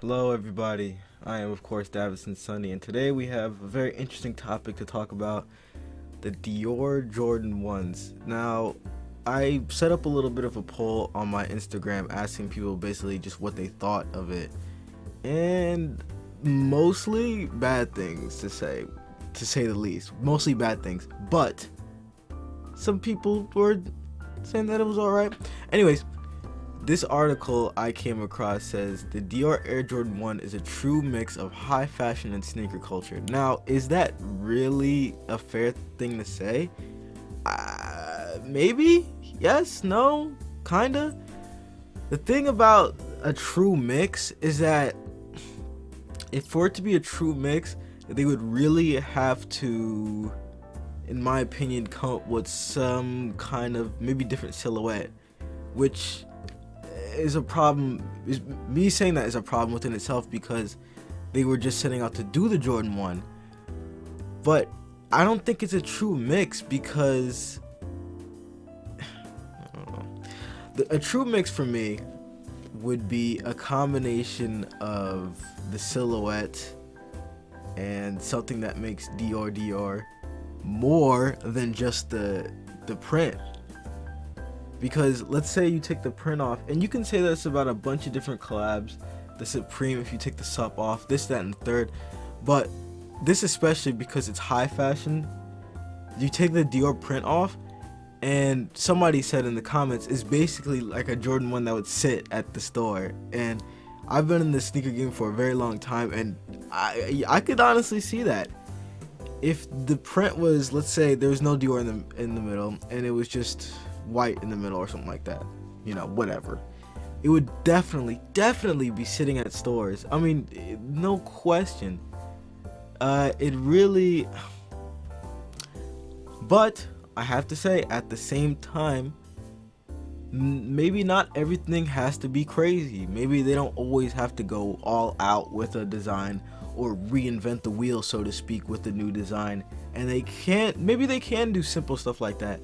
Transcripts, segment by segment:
Hello, everybody. I am, of course, Davison Sunny, and today we have a very interesting topic to talk about: the Dior Jordan 1s. Now, I set up a little bit of a poll on my Instagram asking people basically just what they thought of it, and mostly bad things to say the least. Mostly bad things, but some people were saying that it was alright. Anyways, this article I came across says the Dior Air Jordan 1 is a true mix of high fashion and sneaker culture. Now, is that really a fair thing to say? Maybe? Yes? No? Kinda? The thing about a true mix is that if for it to be a true mix, they would really have to, in my opinion, come up with some kind of maybe different silhouette, which is a problem. Me saying that is a problem within itself, because they were just setting out to do the Jordan 1. But I don't think it's a true mix, because I don't know. A true mix for me would be a combination of the silhouette and something that makes Dior more than just the print. Because let's say you take the print off, and you can say that's about a bunch of different collabs, the Supreme, if you take the sup off, this, that, and the third. But this especially, because it's high fashion, you take the Dior print off, and somebody said in the comments, it's basically like a Jordan 1 that would sit at the store. And I've been in the sneaker game for a very long time, and I could honestly see that. If the print was, let's say there was no Dior in the middle, and it was just white in the middle or something like that, whatever, it would definitely be sitting at stores. I mean, no question. It really, but I have to say, at the same time, maybe not everything has to be crazy. Maybe they don't always have to go all out with a design or reinvent the wheel, so to speak, with the new design. And maybe they can do simple stuff like that.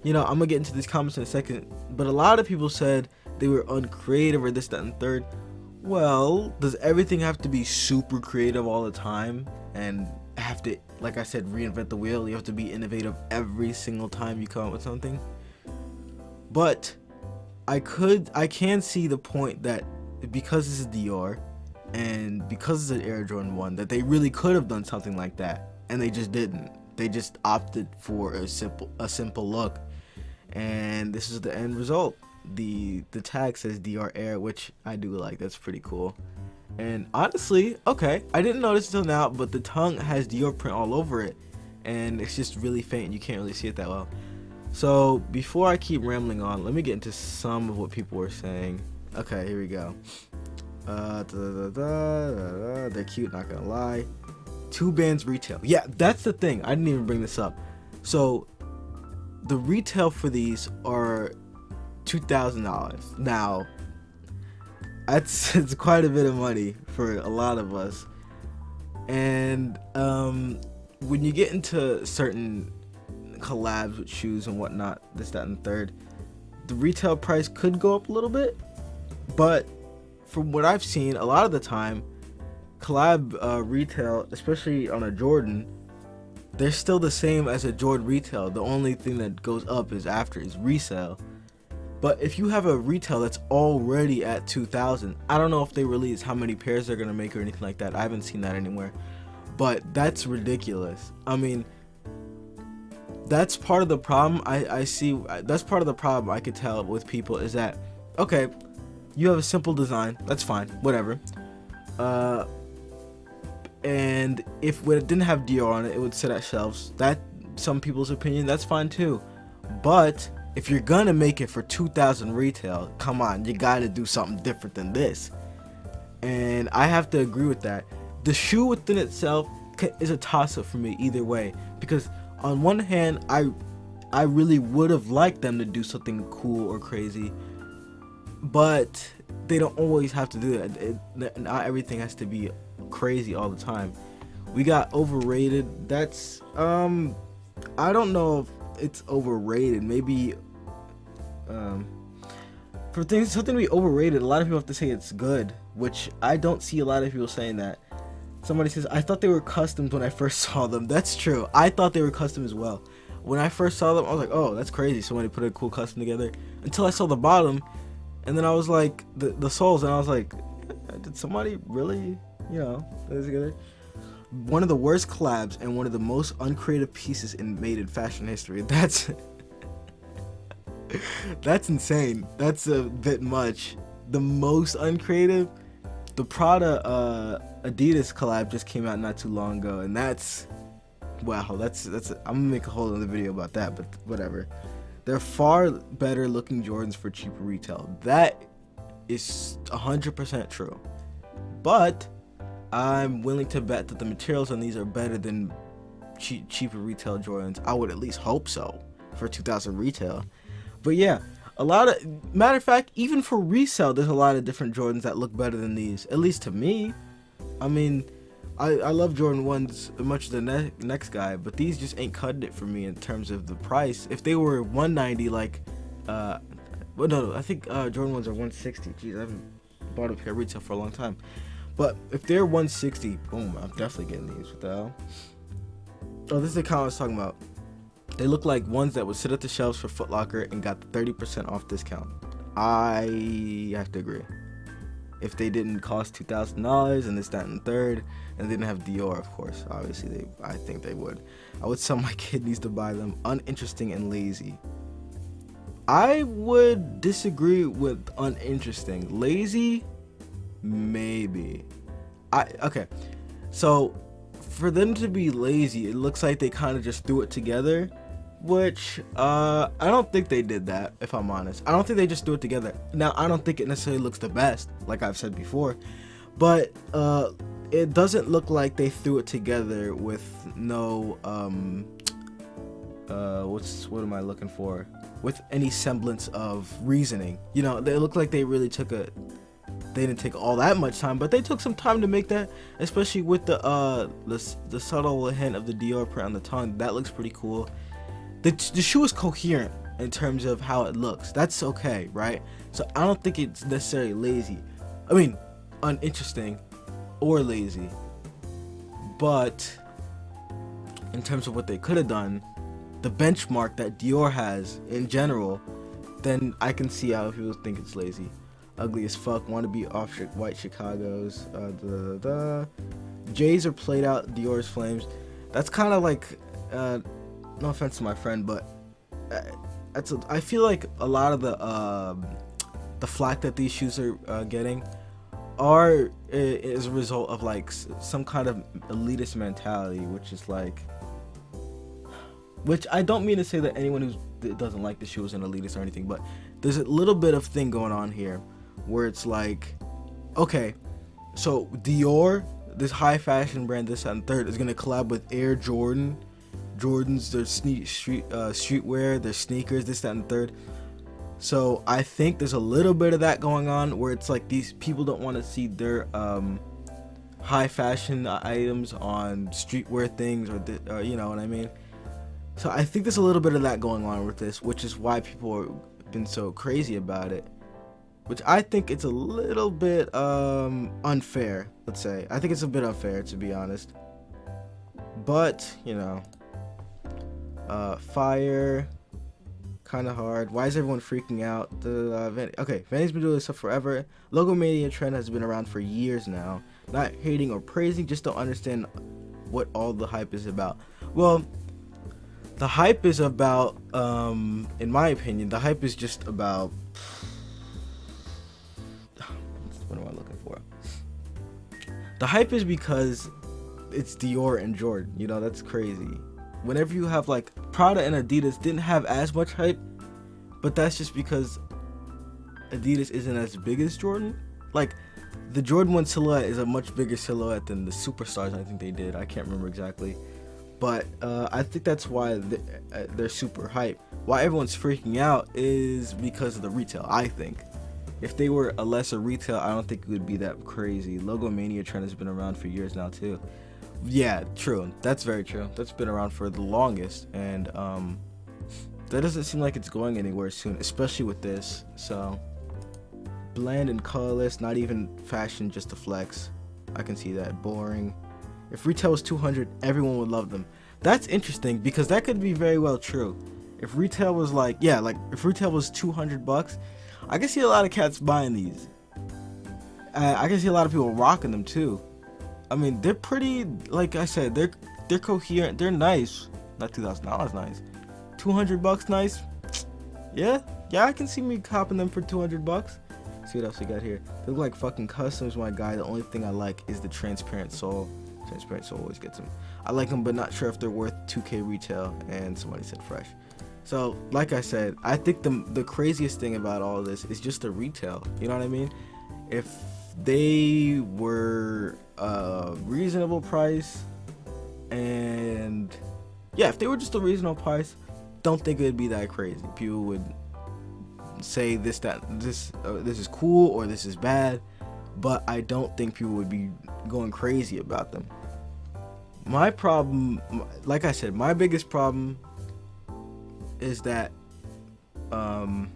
I'm gonna get into these comments in a second, but a lot of people said they were uncreative or this, that, and third. Well, does everything have to be super creative all the time and have to, like I said, reinvent the wheel? You have to be innovative every single time you come up with something? But I can see the point that because this is Dior and because it's an Air Jordan 1, that they really could have done something like that, and they just didn't. They just opted for a simple look. And this is the end result. The tag says Dior Air, which I do like. That's pretty cool. And honestly, okay, I didn't notice until now, but the tongue has Dior print all over it, and it's just really faint. You can't really see it that well. So before I keep rambling on, let me get into some of what people were saying. Okay, here we go. They're cute, not gonna lie. 2 bands retail. Yeah, that's the thing. I didn't even bring this up. So the retail for these are $2,000. Now, it's quite a bit of money for a lot of us. And when you get into certain collabs with shoes and whatnot, this, that, and third, the retail price could go up a little bit. But from what I've seen, a lot of the time, collab retail, especially on a Jordan, they're still the same as a Jordan retail. The only thing that goes up is resale. But if you have a retail that's already at 2,000, I don't know if they release how many pairs they're gonna make or anything like that. I haven't seen that anywhere, but that's ridiculous. I mean, that's part of the problem. I see. That's part of the problem I could tell with people is that, okay, you have a simple design, that's fine, whatever. And if it didn't have Dior on it, it would sit at shelves. That, some people's opinion, that's fine too. But if you're gonna make it for 2,000 retail, come on, you gotta do something different than this. And I have to agree with that. The shoe within itself is a toss-up for me either way, because on one hand, I really would have liked them to do something cool or crazy, but they don't always have to do that. Not everything has to be crazy all the time. We got overrated. That's I don't know if it's overrated. Maybe for things something to be overrated, a lot of people have to say it's good, which I don't see a lot of people saying that. Somebody says, I thought they were customs when I first saw them. That's true. I thought they were custom as well. When I first saw them, I was like, oh, that's crazy. Somebody put a cool custom together. Until I saw the bottom, and then I was like, the soles, and I was like, did somebody really, put this together? One of the worst collabs and one of the most uncreative pieces made in fashion history. That's insane. That's a bit much. The most uncreative, the Prada Adidas collab just came out not too long ago, and that's wow. That's I'm gonna make a whole other video about that, but whatever. They're far better looking Jordans for cheaper retail. That is 100% true. But I'm willing to bet that the materials on these are better than cheaper retail Jordans. I would at least hope so for 2000 retail. But yeah, matter of fact, even for resale, there's a lot of different Jordans that look better than these, at least to me. I mean, I love Jordan 1s as much as the next guy, but these just ain't cutting it for me in terms of the price. If they were 190, like, well, no, I think Jordan 1s are 160. Jeez, I haven't bought a pair of retail for a long time. But if they're 160, boom, I'm definitely getting these. What the hell? Oh, this is the kind I was talking about. They look like ones that would sit at the shelves for Foot Locker and got the 30% off discount. I have to agree. If they didn't cost $2,000 and this, that, and the third, and they didn't have Dior, of course, obviously, I think they would. I would tell my kidneys to buy them. Uninteresting and lazy. I would disagree with uninteresting. Lazy, maybe. Okay, so for them to be lazy, it looks like they kind of just threw it together, which I don't think they did that, if I'm honest. I don't think they just threw it together. Now, I don't think it necessarily looks the best, like I've said before, but it doesn't look like they threw it together with no what am I looking for? With any semblance of reasoning. They look like they really they didn't take all that much time, but they took some time to make that, especially with the subtle hint of the Dior print on the tongue. That looks pretty cool. The shoe is coherent in terms of how it looks. That's okay, right? So I don't think it's necessarily lazy. I mean, uninteresting or lazy. But in terms of what they could have done, the benchmark that Dior has in general, then I can see how people think it's lazy. Ugly as fuck, wanna be off white Chicago's. J's are played out, Dior's flames. That's kind of like, no offense to my friend, but I feel like a lot of the flack that these shoes are getting is a result of like some kind of elitist mentality, which I don't mean to say that anyone who doesn't like the shoe is an elitist or anything, but there's a little bit of thing going on here where it's like, okay, so Dior, this high fashion brand, this and third, is gonna collab with Air Jordan, Jordans, their streetwear, their sneakers, this, that, and third. So I think there's a little bit of that going on where it's like these people don't want to see their high fashion items on streetwear things, or you know what I mean. So I think there's a little bit of that going on with this, which is why people have been so crazy about it. Which I think it's a little bit unfair, let's say. I think it's a bit unfair, to be honest. But, fire, kind of hard. Why is everyone freaking out? Vanny's been doing this stuff forever. Logomania trend has been around for years now. Not hating or praising, just don't understand what all the hype is about. Well, the hype is about, in my opinion, the hype is just about... What am I looking for? The hype is because it's Dior and Jordan. That's crazy. Whenever you have like Prada and Adidas didn't have as much hype, but that's just because Adidas isn't as big as Jordan. Like the Jordan 1 silhouette is a much bigger silhouette than the Superstars I think they did. I can't remember exactly. But I think that's why they're super hype. Why everyone's freaking out is because of the retail, I think. If they were a lesser retail, I don't think it would be that crazy. Logomania trend has been around for years now too. Yeah, true. That's very true. That's been around for the longest, and that doesn't seem like it's going anywhere soon, especially with this. So bland and colorless, not even fashion, just a flex. I can see that. Boring. If retail was 200, everyone would love them. That's interesting because that could be very well true. If retail was like, yeah, like if retail was $200, I can see a lot of cats buying these. I can see a lot of people rocking them too. I mean, they're pretty, like I said, they're coherent, they're nice. Not $2,000 nice. $200 nice. Yeah, I can see me copping them for $200. See what else we got here. They look like fucking customs, my guy. The only thing I like is the transparent sole. Transparent sole always gets them. I like them, but not sure if they're worth 2K retail. And somebody said fresh. So, like I said, I think the craziest thing about all of this is just the retail. You know what I mean? If they were a reasonable price, and yeah, if they were just a reasonable price, don't think it'd be that crazy. People would say this is cool or this is bad, but I don't think people would be going crazy about them. My problem, like I said, my biggest problem is that Jordans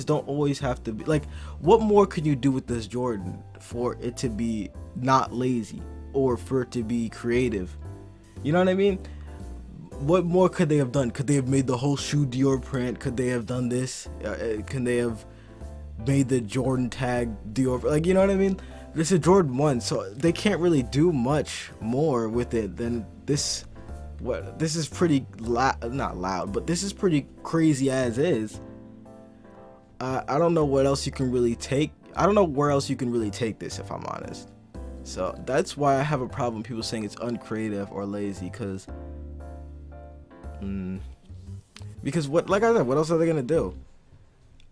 don't always have to be like, what more could you do with this Jordan for it to be not lazy or for it to be creative? You know what I mean? What more could they have done? Could they have made the whole shoe Dior print? Could they have done this? Can they have made the Jordan tag Dior? Like, you know what I mean? This is Jordan 1, so they can't really do much more with it than this. What, this is pretty not loud, but this is pretty crazy as is. I don't know what else you can really take. I don't know where else you can really take this, if I'm honest. So that's why I have a problem with people saying it's uncreative or lazy, because what, like I said, what else are they gonna do?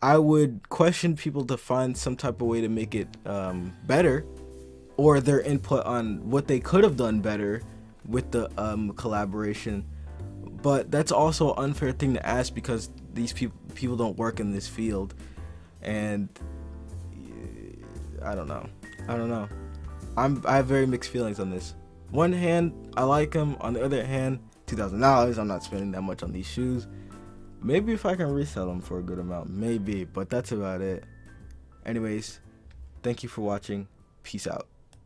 I would question people to find some type of way to make it better, or their input on what they could have done better with the collaboration. But that's also an unfair thing to ask because these people don't work in this field, and I don't know. I have very mixed feelings on this. One hand, I like them. On the other hand, $2,000. I'm not spending that much on these shoes. Maybe if I can resell them for a good amount, maybe. But that's about it. Anyways, thank you for watching. Peace out.